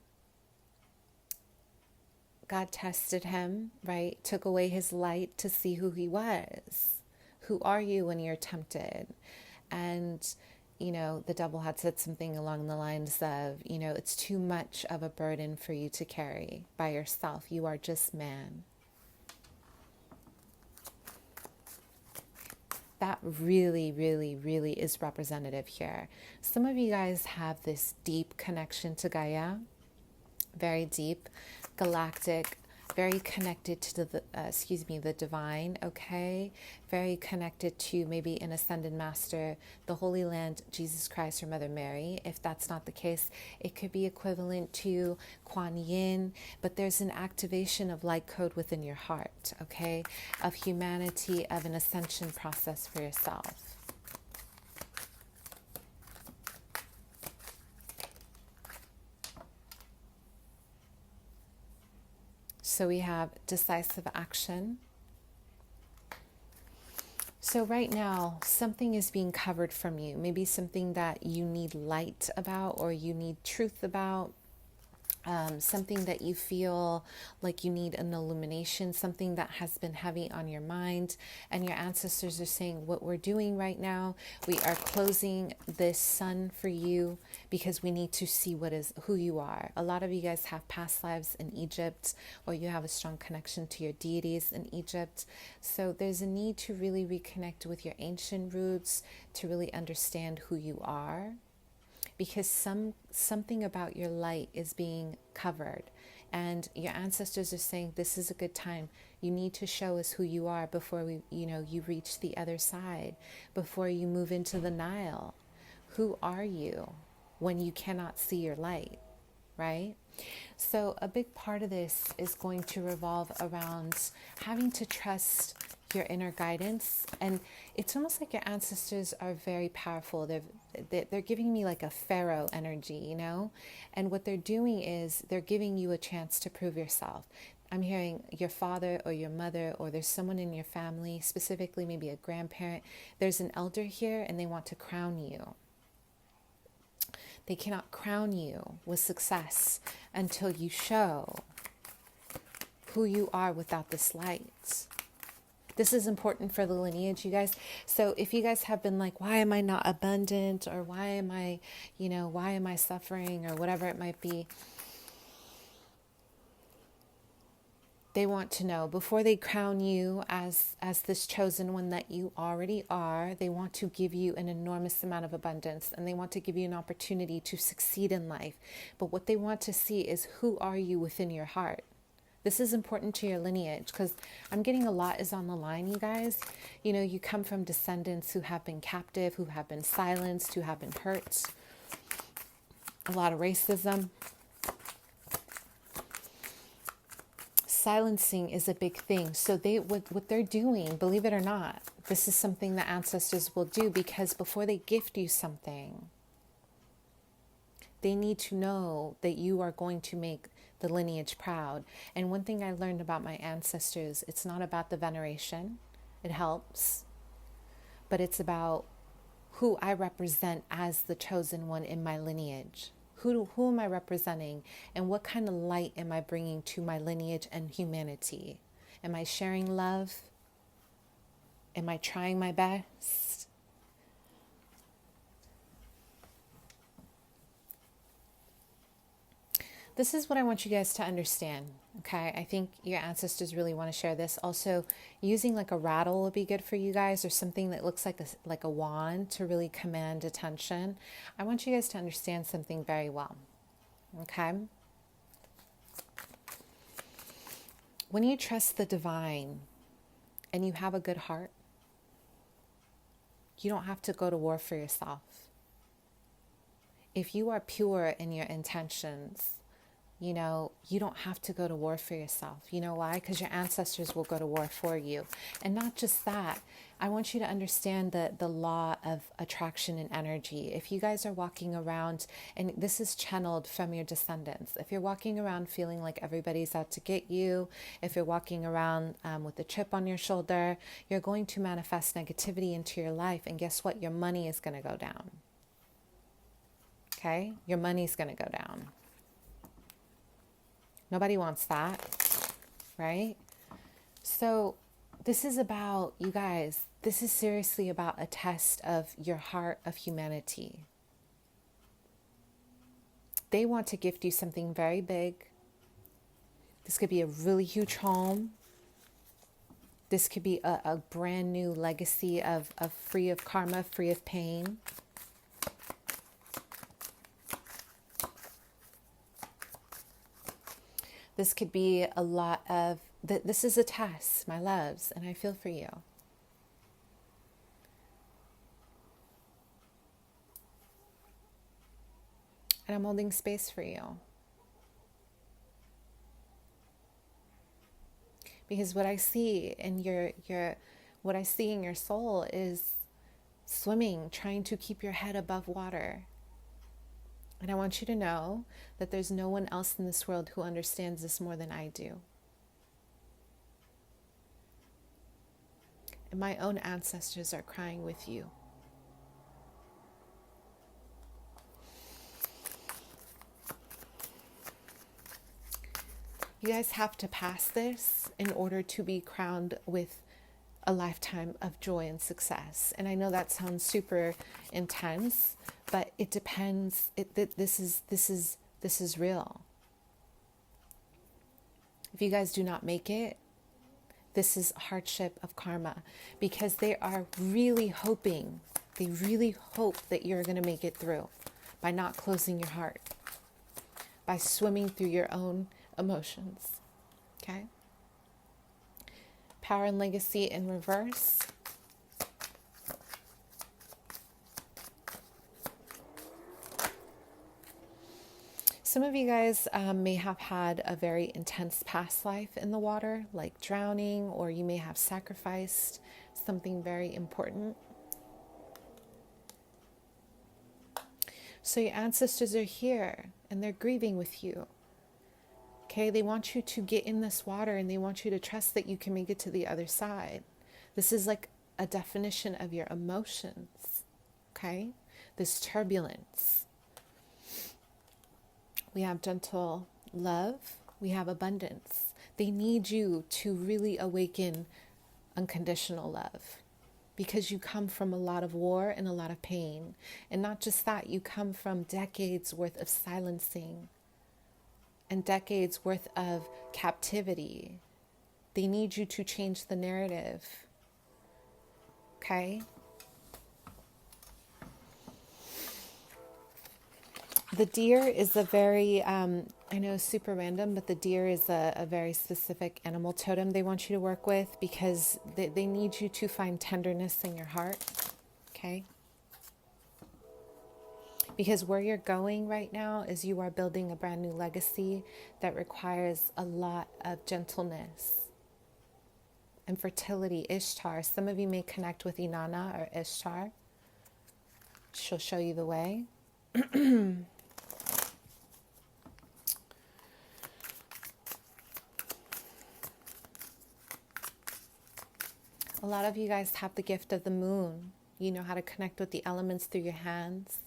tested him, right? Took away his light to see who he was. Who are you when you're tempted? And, the devil had said something along the lines of, it's too much of a burden for you to carry by yourself. You are just man. That really, really, really is representative here. Some of you guys have this deep connection to Gaia, very deep, galactic, very connected to the divine, okay? Very connected to maybe an ascended master, the Holy Land, Jesus Christ, or Mother Mary. If that's not the case, it could be equivalent to Kuan Yin, but there's an activation of light code within your heart, okay? Of humanity, of an ascension process for yourself. So we have decisive action. So right now, something is being covered from you. Maybe something that you need light about or you need truth about. Something that you feel like you need an illumination, something that has been heavy on your mind. And your ancestors are saying, what we're doing right now, we are closing this sun for you because we need to see who you are. A lot of you guys have past lives in Egypt, or you have a strong connection to your deities in Egypt. So there's a need to really reconnect with your ancient roots, to really understand who you are, because something about your light is being covered, and your ancestors are saying this is a good time. You need to show us who you are before you reach the other side, before you move into the Nile. Who are you when you cannot see your light, right? So a big part of this is going to revolve around having to trust your inner guidance. And it's almost like your ancestors are very powerful. They're giving me like a pharaoh energy, and what they're doing is they're giving you a chance to prove yourself. I'm hearing your father or your mother, or there's someone in your family, specifically maybe a grandparent. There's an elder here and they want to crown you. They cannot crown you with success until you show who you are without this light. This is important for the lineage, you guys. So if you guys have been like, why am I not abundant? Or why am I suffering? Or whatever it might be. They want to know, before they crown you as this chosen one that you already are, they want to give you an enormous amount of abundance, and they want to give you an opportunity to succeed in life. But what they want to see is, who are you within your heart? This is important to your lineage, because I'm getting a lot is on the line, you guys. You come from descendants who have been captive, who have been silenced, who have been hurt. A lot of racism. Silencing is a big thing. So what they're doing, believe it or not, this is something that ancestors will do, because before they gift you something, they need to know that you are going to make the lineage proud. And one thing I learned about my ancestors, it's not about the veneration. It helps. But it's about who I represent as the chosen one in my lineage. Who am I representing, and what kind of light am I bringing to my lineage and humanity? Am I sharing love? Am I trying my best? This is what I want you guys to understand, okay? I think your ancestors really want to share this. Also, using like a rattle would be good for you guys, or something that looks like a wand to really command attention. I want you guys to understand something very well, okay? When you trust the divine and you have a good heart, you don't have to go to war for yourself. If you are pure in your intentions, you don't have to go to war for yourself. You know why? Because your ancestors will go to war for you. And not just that, I want you to understand the law of attraction and energy. If you guys are walking around, and this is channeled from your descendants, if you're walking around feeling like everybody's out to get you, if you're walking around with a chip on your shoulder, you're going to manifest negativity into your life. And guess what? Your money is going to go down. Okay? Your money's going to go down. Nobody wants that, right? So this is about, you guys, this is seriously about a test of your heart of humanity. They want to gift you something very big. This could be a really huge home. This could be a brand new legacy of free of karma, free of pain. This could be a lot of, this is a test, my loves, and I feel for you. And I'm holding space for you. Because what I see in what I see in your soul is swimming, trying to keep your head above water. And I want you to know that there's no one else in this world who understands this more than I do. And my own ancestors are crying with you. You guys have to pass this in order to be crowned with a lifetime of joy and success. And I know that sounds super intense, but it depends. This is real. If you guys do not make it, this is hardship of karma, because they are really hoping, they really hope that you're going to make it through by not closing your heart, by swimming through your own emotions. Okay? Power and legacy in reverse. Some of you guys may have had a very intense past life in the water, like drowning, or you may have sacrificed something very important. So your ancestors are here and they're grieving with you. Okay, they want you to get in this water and they want you to trust that you can make it to the other side. This is like a definition of your emotions. Okay, this turbulence. We have gentle love. We have abundance. They need you to really awaken unconditional love, because you come from a lot of war and a lot of pain. And not just that, you come from decades worth of silencing and decades worth of captivity. They need you to change the narrative. Okay? The deer is a very, I know super random, but the deer is a very specific animal totem they want you to work with, because they need you to find tenderness in your heart, okay? Because where you're going right now is you are building a brand new legacy that requires a lot of gentleness and fertility. Ishtar, some of you may connect with Inanna or Ishtar. She'll show you the way. A lot of you guys have the gift of the moon. You know how to connect with the elements through your hands.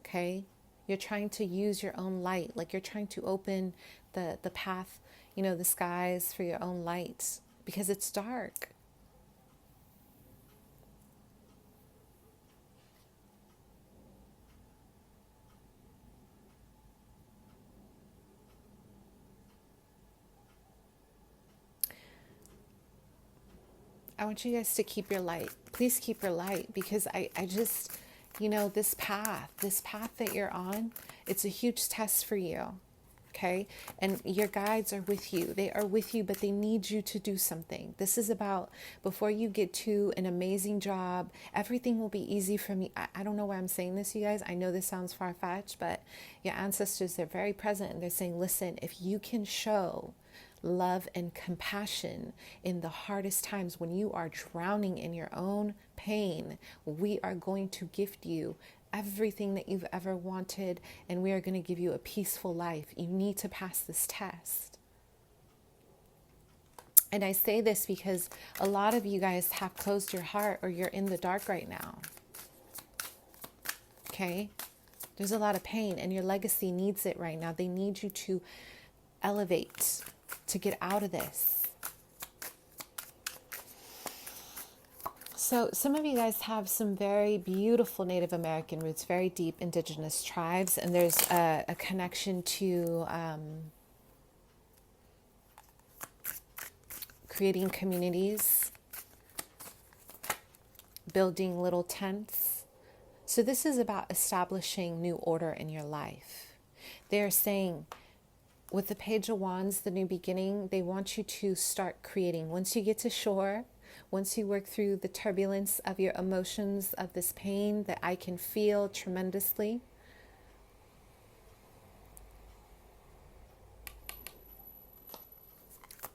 Okay? You're trying to use your own light. Like you're trying to open the path, you know, the skies for your own light, because it's dark. I want you guys to keep your light. Please keep your light, because I just, you know, this path that you're on, it's a huge test for you. Okay? And your guides are with you. They are with you, but they need you to do something. This is about, before you get to an amazing job, everything will be easy for me. I don't know why I'm saying this, you guys. I know this sounds far-fetched, but your ancestors, they're very present, and they're saying, listen, if you can show love and compassion in the hardest times, when you are drowning in your own pain, we are going to gift you everything that you've ever wanted, and we are going to give you a peaceful life. You need to pass this test. And I say this because a lot of you guys have closed your heart, or you're in the dark right now. Okay? There's a lot of pain, and your legacy needs it right now. They need you to elevate, to get out of this. So some of you guys have some very beautiful Native American roots, very deep indigenous tribes, and there's a connection to creating communities, building little tents. So this is about establishing new order in your life. They're saying, with the Page of Wands, the new beginning, they want you to start creating. Once you get to shore, once you work through the turbulence of your emotions, of this pain that I can feel tremendously,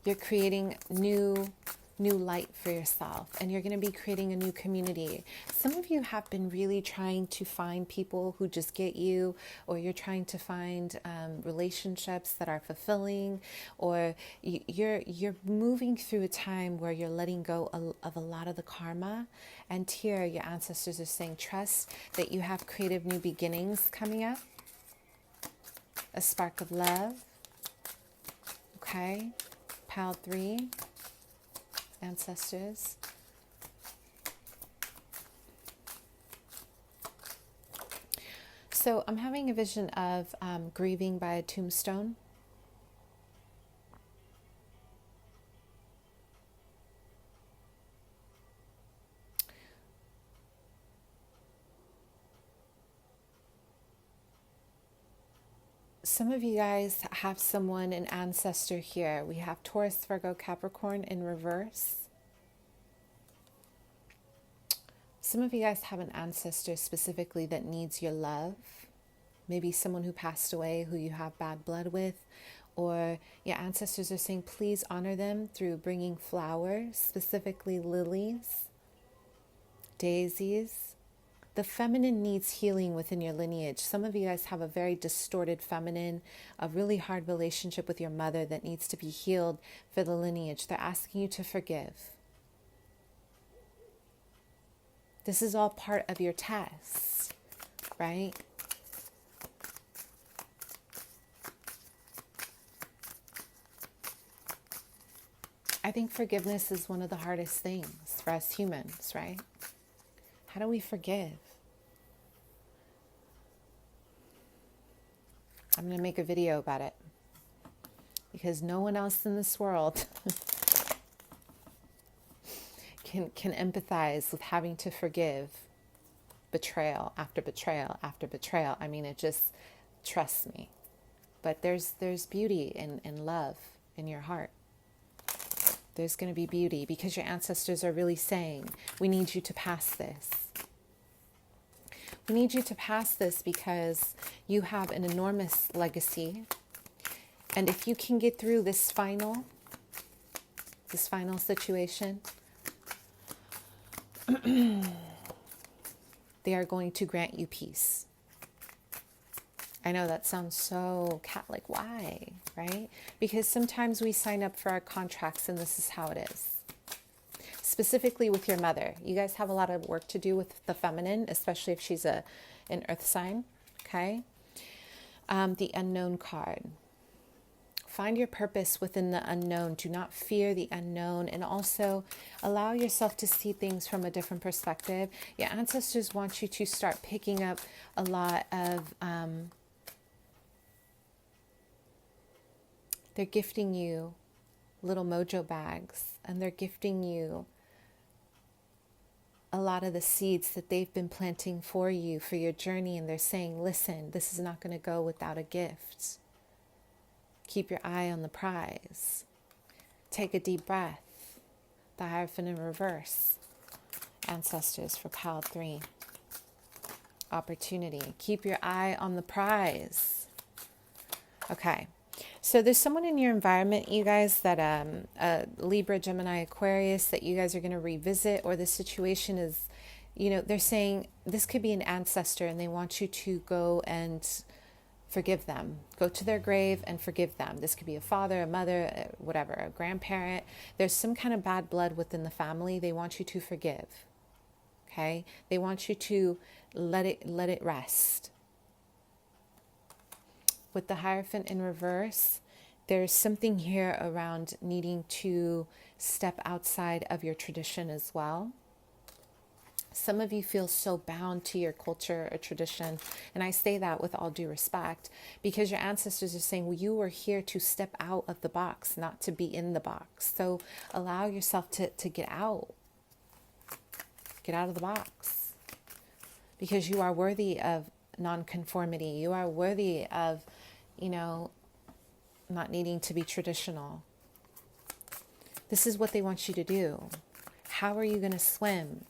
you're creating new new light for yourself, and you're going to be creating a new community. Some of you have been really trying to find people who just get you, or you're trying to find relationships that are fulfilling, or you're moving through a time where you're letting go of a lot of the karma. And here your ancestors are saying, trust that you have creative new beginnings coming up, a spark of love. Okay, pile 3, ancestors. So I'm having a vision of grieving by a tombstone. Some of you guys have someone, an ancestor here. We have Taurus, Virgo, Capricorn in reverse. Some of you guys have an ancestor specifically that needs your love. Maybe someone who passed away who you have bad blood with. Or your ancestors are saying, please honor them through bringing flowers, specifically lilies, daisies. The feminine needs healing within your lineage. Some of you guys have a very distorted feminine, a really hard relationship with your mother that needs to be healed for the lineage. They're asking you to forgive. This is all part of your test, right? I think forgiveness is one of the hardest things for us humans, right? How do we forgive? I'm going to make a video about it because no one else in this world can empathize with having to forgive betrayal after betrayal after betrayal. I mean, it just, trust me. But there's beauty in love in your heart. There's going to be beauty because your ancestors are really saying, we need you to pass this. We need you to pass this because you have an enormous legacy. And if you can get through this final situation, they are going to grant you peace. I know that sounds so cat-like. Why? Right? Because sometimes we sign up for our contracts and this is how it is. Specifically with your mother. You guys have a lot of work to do with the feminine, especially if she's an earth sign. Okay? The unknown card. Find your purpose within the unknown. Do not fear the unknown. And also allow yourself to see things from a different perspective. Your ancestors want you to start picking up a lot of... they're gifting you little mojo bags. And they're gifting you a lot of the seeds that they've been planting for you, for your journey. And they're saying, listen, this is not going to go without a gift. Keep your eye on the prize. Take a deep breath. The Hierophant in reverse. Ancestors for pile 3. Opportunity. Keep your eye on the prize. Okay. So there's someone in your environment, you guys, that Libra, Gemini, Aquarius, that you guys are going to revisit, or the situation is, they're saying this could be an ancestor and they want you to go and forgive them. Go to their grave and forgive them. This could be a father, a mother, whatever, a grandparent. There's some kind of bad blood within the family. They want you to forgive. Okay? They want you to let it rest. With the Hierophant in reverse, there's something here around needing to step outside of your tradition as well. Some of you feel so bound to your culture or tradition. And I say that with all due respect because your ancestors are saying, well, you were here to step out of the box, not to be in the box. So allow yourself to get out. Get out of the box. Because you are worthy of nonconformity. You are worthy of, not needing to be traditional. This is what they want you to do. How are you going to swim?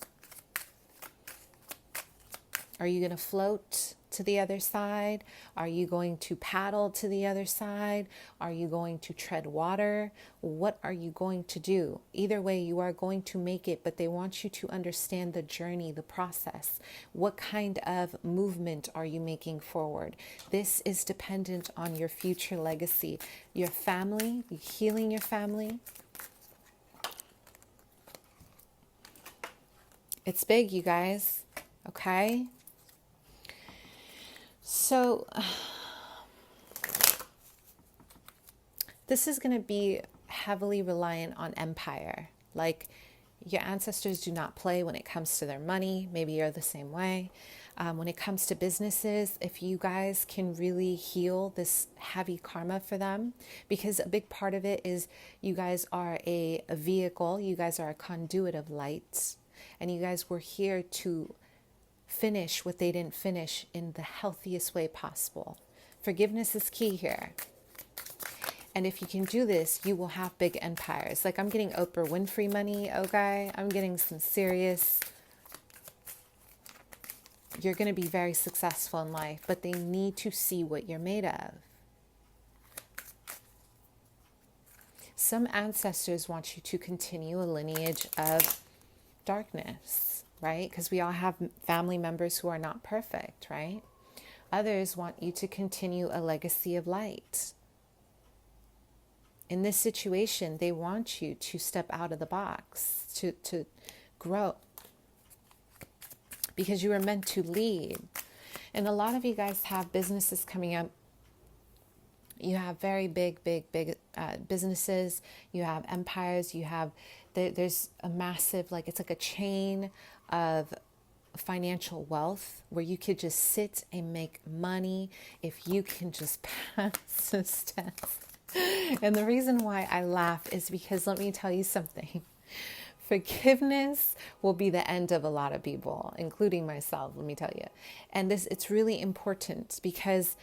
Are you going to float to the other side? Are you going to paddle to the other side? Are you going to tread water? What are you going to do? Either way, you are going to make it, but they want you to understand the journey, the process. What kind of movement are you making forward? This is dependent on your future legacy, your family, healing your family. It's big, you guys. Okay? So, this is going to be heavily reliant on empire. Like, your ancestors do not play when it comes to their money. Maybe you're the same way. When it comes to businesses, if you guys can really heal this heavy karma for them, because a big part of it is you guys are a vehicle, you guys are a conduit of light, and you guys were here to finish what they didn't finish in the healthiest way possible. Forgiveness is key here. And if you can do this, you will have big empires. Like, I'm getting Oprah Winfrey money, okay? I'm getting some serious... You're going to be very successful in life, but they need to see what you're made of. Some ancestors want you to continue a lineage of darkness, right? Because we all have family members who are not perfect, right? Others want you to continue a legacy of light. In this situation, they want you to step out of the box, to grow, because you were meant to lead. And a lot of you guys have businesses coming up. You have very big businesses. You have empires. You have, there's a massive, like, it's like a chain of financial wealth where you could just sit and make money if you can just pass this test. And the reason why I laugh is because, let me tell you something. Forgiveness will be the end of a lot of people, including myself, let me tell you. And it's really important because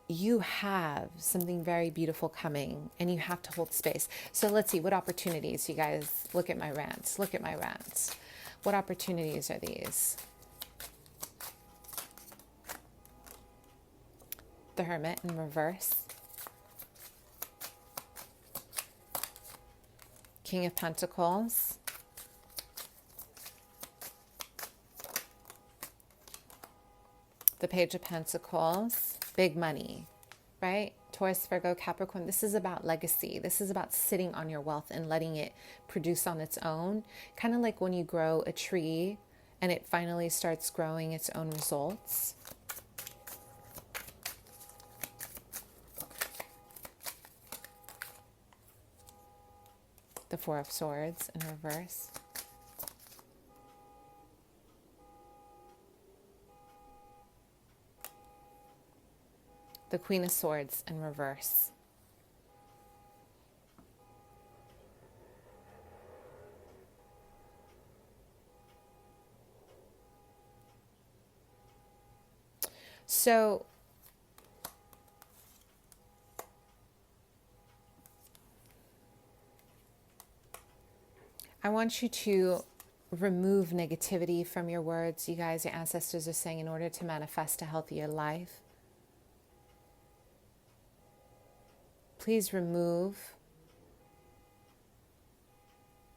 you have something very beautiful coming and you have to hold space. So let's see what opportunities, you guys. Look at my rants. Look at my rants. What opportunities are these? The Hermit in reverse. King of Pentacles. The Page of Pentacles. Big money, right? Taurus, Virgo, Capricorn. This is about legacy. This is about sitting on your wealth and letting it produce on its own. Kind of like when you grow a tree and it finally starts growing its own results. The Four of Swords in reverse. The Queen of Swords in reverse. So I want you to remove negativity from your words. You guys, your ancestors are saying, in order to manifest a healthier life, please remove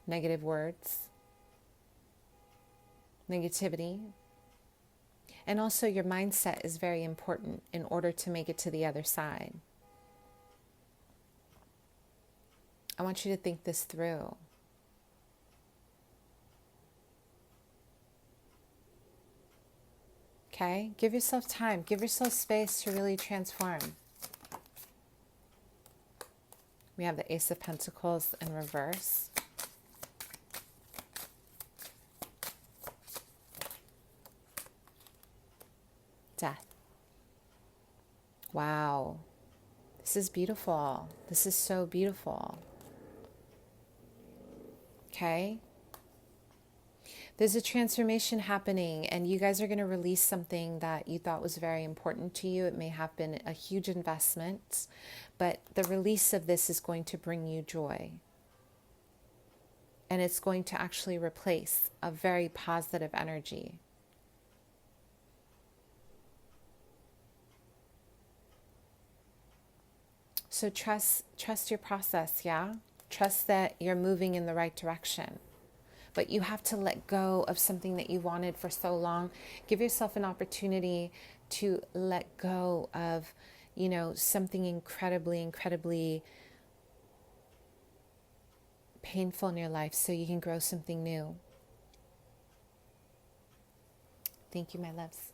negative words, negativity. And also your mindset is very important in order to make it to the other side. I want you to think this through. Okay? Give yourself time. Give yourself space to really transform. We have the Ace of Pentacles in reverse. Death. Wow. This is beautiful. This is so beautiful. Okay? There's a transformation happening, and you guys are going to release something that you thought was very important to you. It may have been a huge investment, but the release of this is going to bring you joy. And it's going to actually replace a very positive energy. So trust your process, yeah? Trust that you're moving in the right direction. But you have to let go of something that you wanted for so long. Give yourself an opportunity to let go of, something incredibly painful in your life so you can grow something new. Thank you, my loves.